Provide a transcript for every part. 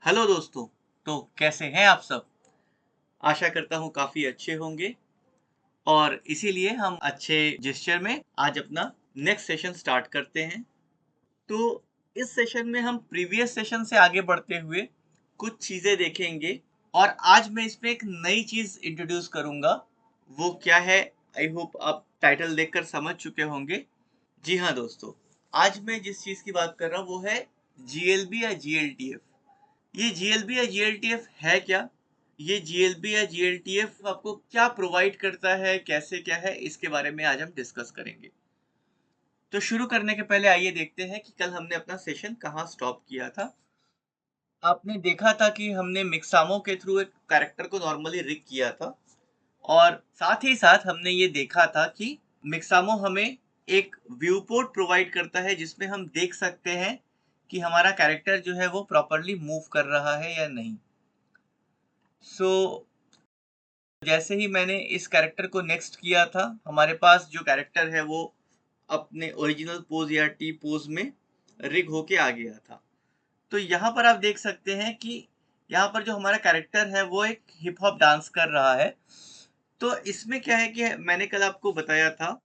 Hello दोस्तों। तो कैसे हैं आप सब? आशा करता हूँ काफ़ी अच्छे होंगे और इसीलिए हम अच्छे जेस्चर में आज अपना नेक्स्ट सेशन स्टार्ट करते हैं। तो इस सेशन में हम प्रीवियस सेशन से आगे बढ़ते हुए कुछ चीज़ें देखेंगे और आज मैं इसमें एक नई चीज़ इंट्रोड्यूस करूँगा। वो क्या है? आई होप आप टाइटल देखकर समझ चुके होंगे। जी हाँ दोस्तों, आज मैं जिस चीज़ की बात कर रहा हूँ वो है जीएलबी या जीएलटीएफ। ये जीएलबी या जीएलटीएफ है क्या? ये जीएलबी या जीएलटीएफ आपको क्या प्रोवाइड करता है, कैसे क्या है, इसके बारे में आज हम डिस्कस करेंगे। तो शुरू करने के पहले आइए देखते हैं कि कल हमने अपना सेशन कहाँ स्टॉप किया था। आपने देखा था कि हमने मिक्सामो के थ्रू एक कैरेक्टर को नॉर्मली रिग किया था और साथ ही साथ हमने ये देखा था कि मिक्सामो हमें एक व्यू पोर्ट प्रोवाइड करता है जिसमें हम देख सकते हैं कि हमारा कैरेक्टर जो है वो प्रॉपर्ली मूव कर रहा है या नहीं। सो जैसे ही मैंने इस कैरेक्टर को नेक्स्ट किया था, हमारे पास जो कैरेक्टर है वो अपने ओरिजिनल पोज़ या टी पोज़ में रिग होके आ गया था। तो यहाँ पर आप देख सकते हैं कि यहाँ पर जो हमारा कैरेक्टर है वो एक हिप हॉप डांस कर रहा है। तो इसमें क्या है कि मैंने कल आपको बताया था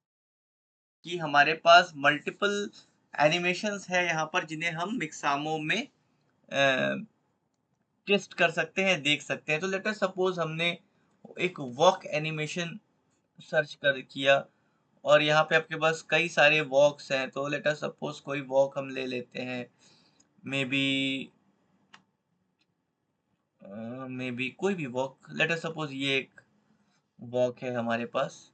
कि हमारे पास मल्टीपल एनिमेशंस है यहाँ पर जिन्हें हम मिक्सामो में टेस्ट कर सकते हैं, देख सकते हैं। तो लेट अस सपोज़ हमने एक वॉक एनिमेशन सर्च कर किया और यहाँ पे आपके पास कई सारे वॉक्स हैं, तो लेट अस सपोज कोई वॉक हम ले लेते हैं। मे बी कोई भी वॉक, लेट अस सपोज ये एक वॉक है हमारे पास।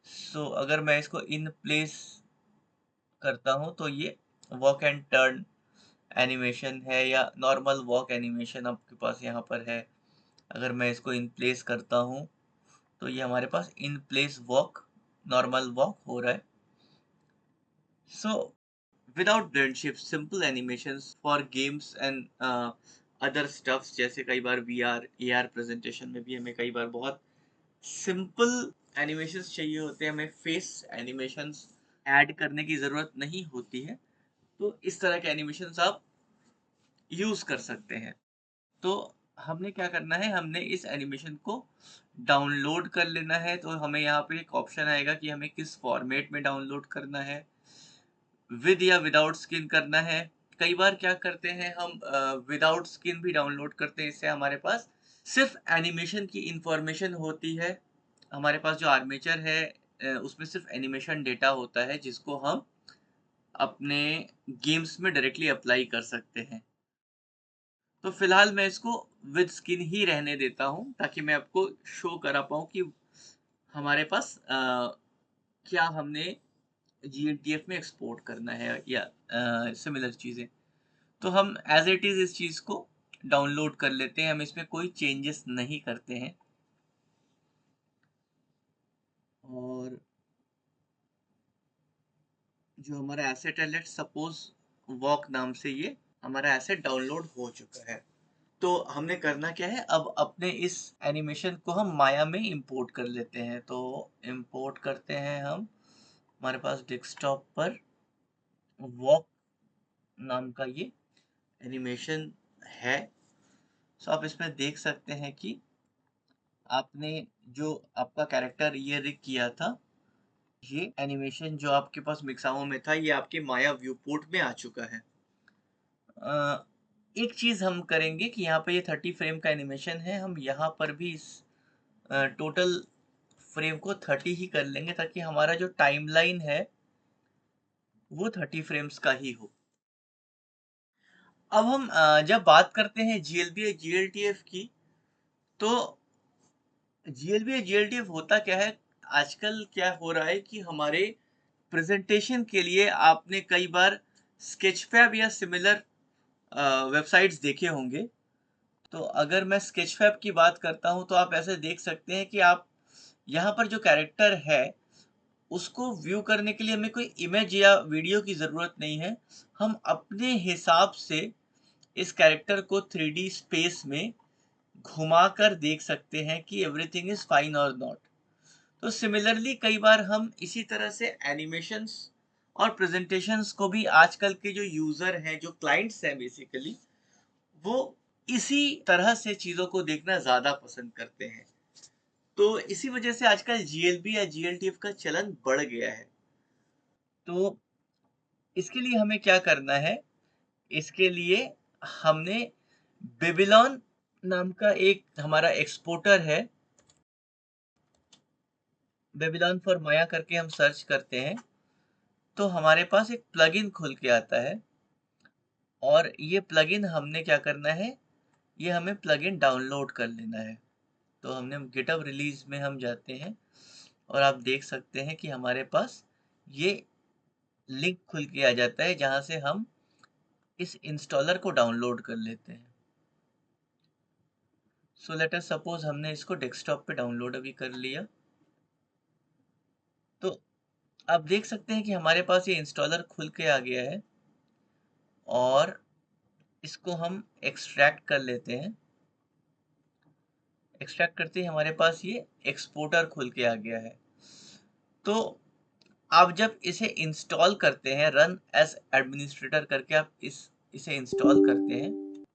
सो अगर मैं इसको इन प्लेस करता हूँ तो ये वॉक एंड टर्न एनिमेशन है या नॉर्मल वॉक एनिमेशन आपके पास यहाँ पर है। अगर मैं इसको इन प्लेस करता हूँ तो ये हमारे पास in place walk, normal walk हो रहा है। So, without blendship, simple animations for games and other stuffs जैसे कई बार VR, AR प्रेजेंटेशन में भी हमें कई बार बहुत सिंपल एनिमेशंस चाहिए होते हैं, हमें फेस एनिमेशंस ऐड करने की ज़रूरत नहीं होती है। तो इस तरह के एनिमेशंस आप यूज़ कर सकते हैं। तो हमने क्या करना है, हमने इस एनिमेशन को डाउनलोड कर लेना है। तो हमें यहाँ पे एक ऑप्शन आएगा कि हमें किस फॉर्मेट में डाउनलोड करना है, विद या विदाउट स्किन करना है। कई बार क्या करते हैं हम विदाउट स्किन भी डाउनलोड करते हैं, इससे हमारे पास सिर्फ एनिमेशन की इंफॉर्मेशन होती है। हमारे पास जो आर्मेचर है उसमें सिर्फ एनिमेशन डेटा होता है जिसको हम अपने गेम्स में डायरेक्टली अप्लाई कर सकते हैं। तो फिलहाल मैं इसको विद स्किन ही रहने देता हूँ ताकि मैं आपको शो करा पाऊँ कि हमारे पास क्या हमने जीएनटीएफ में एक्सपोर्ट करना है या सिमिलर चीज़ें। तो हम एज़ इट इज़ इस चीज़ को डाउनलोड कर लेते हैं, हम इसमें कोई चेंजेस नहीं करते हैं। और जो हमारा एसेट है, लेट्स सपोज़ वॉक नाम से ये हमारा एसेट डाउनलोड हो चुका है। तो हमने करना क्या है, अब अपने इस एनिमेशन को हम माया में इंपोर्ट कर लेते हैं। तो इंपोर्ट करते हैं हम, हमारे पास डेस्कटॉप पर वॉक नाम का ये एनिमेशन है। सो आप इसमें देख सकते हैं कि आपने जो आपका कैरेक्टर ये रिग किया था, ये एनिमेशन जो आपके पास मिक्सामो में था, ये आपके माया व्यू पोर्ट में आ चुका है। एक चीज़ हम करेंगे कि यहाँ पे ये 30 फ्रेम का एनिमेशन है, हम यहाँ पर भी इस टोटल फ्रेम को 30 ही कर लेंगे ताकि हमारा जो टाइमलाइन है वो 30 फ्रेम्स का ही हो। अब हम जब बात करते हैं जीएलबी या जीएलटीएफ की, तो जीएलबी या जीएलटीएफ होता क्या है? आजकल क्या हो रहा है कि हमारे प्रेजेंटेशन के लिए आपने कई बार स्केचफैब या सिमिलर वेबसाइट्स देखे होंगे। तो अगर मैं स्केचफैब की बात करता हूँ तो आप ऐसे देख सकते हैं कि आप यहाँ पर जो कैरेक्टर है उसको व्यू करने के लिए हमें कोई इमेज या वीडियो की ज़रूरत नहीं है। हम अपने हिसाब से इस कैरेक्टर को 3D स्पेस में घुमाकर देख सकते हैं कि एवरीथिंग इज़ फाइन और नॉट। तो सिमिलरली कई बार हम इसी तरह से एनिमेशंस और प्रेजेंटेशंस को भी आजकल के जो यूज़र हैं, जो क्लाइंट्स हैं बेसिकली, वो इसी तरह से चीज़ों को देखना ज़्यादा पसंद करते हैं। तो इसी वजह से आजकल जीएलबी या जीएलटीएफ का चलन बढ़ गया है। तो इसके लिए हमें क्या करना है? इसके लिए हमने बेबीलोन नाम का एक हमारा एक्सपोर्टर है, बेबीलोन फॉर माया करके हम सर्च करते हैं, तो हमारे पास एक प्लगइन खुल के आता है और ये प्लगइन हमने क्या करना है, ये हमें प्लगइन डाउनलोड कर लेना है। तो हमने गिटहब रिलीज में हम जाते हैं और आप देख सकते हैं कि हमारे पास ये लिंक खुल के आ जाता है जहाँ से हम इस इंस्टॉलर को डाउनलोड कर लेते हैं। सो लेट अस सपोज हमने इसको डेस्कटॉप पे डाउनलोड अभी कर लिया। तो आप देख सकते हैं कि हमारे पास ये इंस्टॉलर खुल के आ गया है और इसको हम एक्सट्रैक्ट कर लेते हैं। एक्सट्रैक्ट करते ही हमारे पास ये एक्सपोर्टर खुल के आ गया है। तो आप जब इसे इंस्टॉल करते हैं, रन एज एडमिनिस्ट्रेटर करके आप इसे इंस्टॉल करते हैं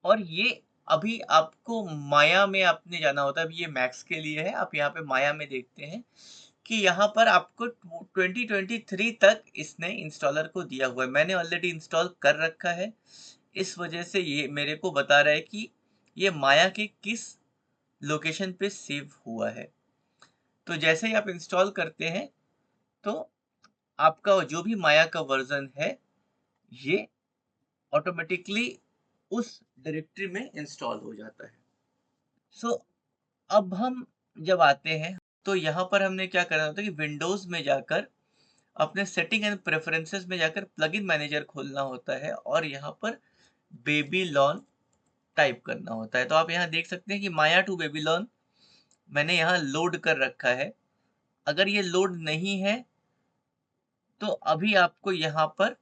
और ये अभी आपको माया में आपने जाना होता है। अभी ये मैक्स के लिए है, आप यहाँ पे माया में देखते हैं कि यहाँ पर आपको 2023 तक इसने इंस्टॉलर को दिया हुआ है। मैंने ऑलरेडी इंस्टॉल कर रखा है, इस वजह से ये मेरे को बता रहा है कि ये माया के किस लोकेशन पे सेव हुआ है। तो जैसे ही आप इंस्टॉल करते हैं तो आपका जो भी माया का वर्जन है ये ऑटोमेटिकली उस डायरेक्टरी में इंस्टॉल हो जाता है। सो अब हम जब आते हैं तो यहाँ पर हमने क्या करना होता है कि विंडोज में जाकर अपने सेटिंग एंड प्रेफरेंसेस में जाकर प्लगइन मैनेजर खोलना होता है और यहाँ पर बेबीलोन टाइप करना होता है। तो आप यहाँ देख सकते हैं कि माया टू बेबीलोन मैंने यहाँ लोड कर रखा है। अगर ये लोड नहीं है तो अभी आपको यहाँ पर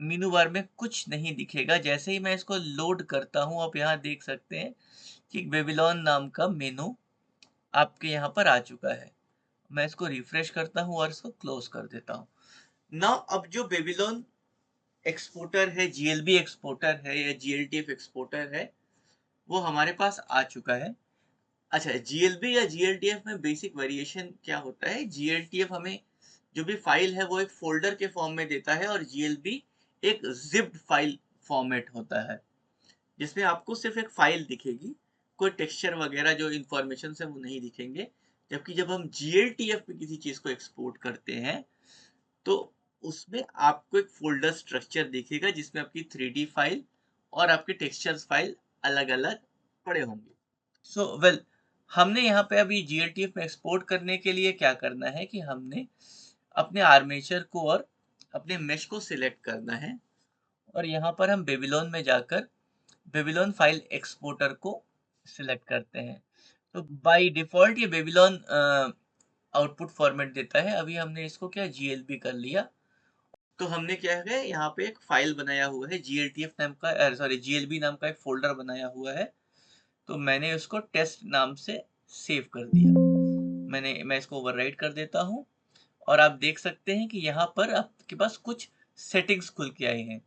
मेनू बार में कुछ नहीं दिखेगा। जैसे ही मैं इसको लोड करता हूँ, आप यहाँ देख सकते हैं कि बेबीलोन नाम का मेनू आपके यहाँ पर आ चुका है। मैं इसको रिफ्रेश करता हूँ और इसको क्लोज कर देता हूँ। नाउ अब जो बेबीलोन एक्सपोर्टर है, जीएलबी एक्सपोर्टर है या जीएलटीएफ एक्सपोर्टर है, वो हमारे पास आ चुका है। अच्छा, जीएलबी या जीएलटीएफ में बेसिक वेरिएशन क्या होता है? जीएलटीएफ हमें जो भी फाइल है वो एक फोल्डर के फॉर्म में देता है और जीएलबी एक जिप्ड फाइल फॉर्मेट होता है जिसमें आपको सिर्फ एक फाइल दिखेगी, कोई टेक्सचर वगैरह जो इंफॉर्मेशन है वो नहीं दिखेंगे। जबकि जब हम जीएलटीएफ में किसी चीज को एक्सपोर्ट करते हैं तो उसमें आपको एक फोल्डर स्ट्रक्चर दिखेगा जिसमें आपकी 3D फाइल और आपके टेक्सचर्स फाइल अलग अलग पड़े होंगे। सो वेल, हमने यहाँ पे अभी जीएलटीएफ में एक्सपोर्ट करने के लिए क्या करना है कि हमने अपने आर्मेचर को और अपने मेश को सिलेक्ट करना है और यहाँ पर हम बेबीलोन में जाकर बेबीलोन फाइल एक्सपोर्टर को सिलेक्ट करते हैं। तो बाय डिफॉल्ट ये बेबीलोन आउटपुट फॉर्मेट देता है। अभी हमने इसको क्या जीएलबी कर लिया। तो हमने क्या है, यहाँ पे एक फाइल बनाया हुआ है जीएलटीएफ नाम का, सॉरी जीएलबी नाम का एक फोल्डर बनाया हुआ है। तो मैंने उसको टेस्ट नाम से सेव कर दिया। मैं इसको ओवरराइट कर देता हूँ और आप देख सकते हैं कि यहाँ पर आपके पास कुछ सेटिंग्स खुल के आए हैं।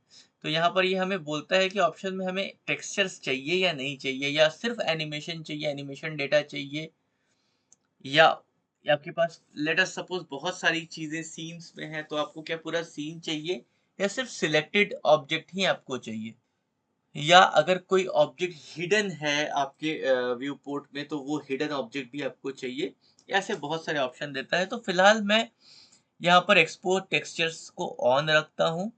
तो यहाँ पर ये हमें बोलता है कि ऑप्शन में हमें टेक्सचर्स चाहिए या नहीं चाहिए, या सिर्फ एनिमेशन चाहिए, एनिमेशन डेटा चाहिए, या आपके पास लेट अस सपोज बहुत सारी चीजें सीन्स में है तो आपको क्या पूरा सीन चाहिए या सिर्फ सिलेक्टेड ऑब्जेक्ट ही आपको चाहिए, या अगर कोई ऑब्जेक्ट हिडन है आपके व्यू पोर्ट में तो वो हिडन ऑब्जेक्ट भी आपको चाहिए। ऐसे बहुत सारे ऑप्शन देता है। तो फिलहाल मैं यहाँ पर एक्सपोर्ट टेक्सचर्स को ऑन रखता हूँ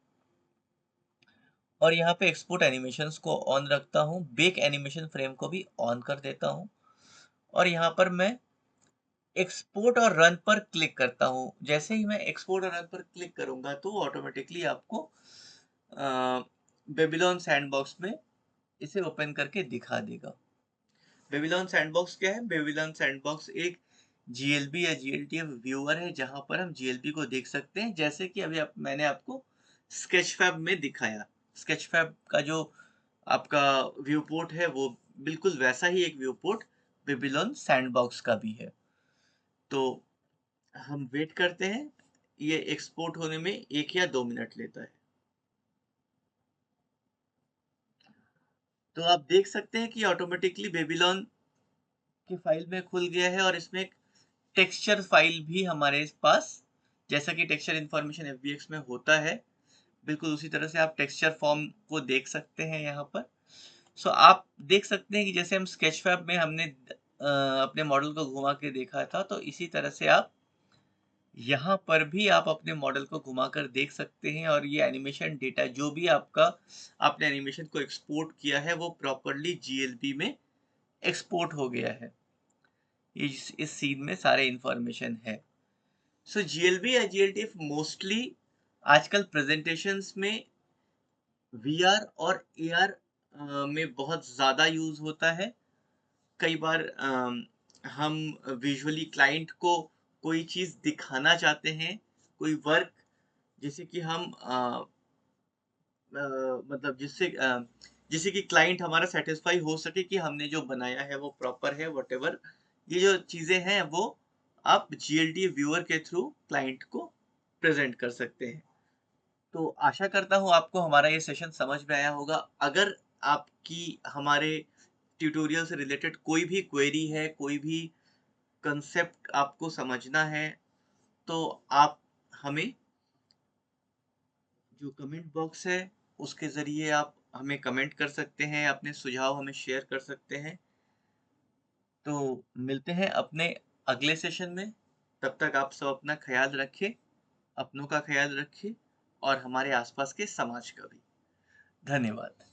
और यहाँ पे एक्सपोर्ट एनिमेशंस को ऑन रखता हूँ, बेक एनिमेशन फ्रेम को भी ऑन कर देता हूँ और यहाँ पर मैं एक्सपोर्ट और रन पर क्लिक करता हूँ। जैसे ही मैं एक्सपोर्ट और रन पर क्लिक करूंगा तो ऑटोमेटिकली आपको बेबीलोन सैंडबॉक्स में इसे ओपन करके दिखा देगा। बेबीलोन सैंडबॉक्स क्या है? बेबीलोन सैंडबॉक्स एक जीएलबी या जीएलटीएफ व्यूअर है जहां पर हम जीएलबी को देख सकते हैं, जैसे कि अभी मैंने आपको स्केचफैब में दिखाया। स्केचफैब का जो आपका व्यू पोर्ट है वो बिल्कुल वैसा ही एक व्यू पोर्ट बेबीलोन सैंडबॉक्स का भी है। तो हम वेट करते हैं, ये एक्सपोर्ट होने में 1 या 2 मिनट लेता है। तो आप देख सकते हैं कि ऑटोमेटिकली बेबीलोन के फाइल में खुल गया है और इसमें एक टेक्सचर फाइल भी हमारे पास, जैसा कि टेक्सचर इन्फॉर्मेशन एफबीएक्स में होता है, बिल्कुल उसी तरह से आप टेक्सचर फॉर्म को देख सकते हैं यहाँ पर। सो आप देख सकते हैं कि जैसे हम स्केचफैब में हमने अपने मॉडल को घुमा के देखा था, तो इसी तरह से आप यहाँ पर भी आप अपने मॉडल को घुमाकर देख सकते हैं और ये एनिमेशन डेटा जो भी आपका आपने एनिमेशन को एक्सपोर्ट किया है वो प्रॉपरली जीएलबी में एक्सपोर्ट हो गया है। इस सीन में सारे इंफॉर्मेशन है। सो जीएलबी या जीएलटीएफ मोस्टली आजकल प्रेजेंटेशंस में वीआर और एआर में बहुत ज़्यादा यूज़ होता है। कई बार हम विजुअली क्लाइंट को कोई चीज़ दिखाना चाहते हैं, कोई वर्क, जैसे कि हम मतलब जिससे कि क्लाइंट हमारा सैटिस्फाई हो सके कि हमने जो बनाया है वो प्रॉपर है, व्हाटएवर ये जो चीज़ें हैं वो आप जीएलटी व्यूअर के थ्रू क्लाइंट को प्रेज़ेंट कर सकते हैं। तो आशा करता हूँ आपको हमारा ये सेशन समझ में आया होगा। अगर आपकी हमारे ट्यूटोरियल से रिलेटेड कोई भी क्वेरी है, कोई भी कंसेप्ट आपको समझना है, तो आप हमें जो कमेंट बॉक्स है उसके ज़रिए आप हमें कमेंट कर सकते हैं, अपने सुझाव हमें शेयर कर सकते हैं। तो मिलते हैं अपने अगले सेशन में। तब तक आप सब अपना ख़्याल रखें, अपनों का ख़्याल रखें और हमारे आसपास के समाज का भी। धन्यवाद।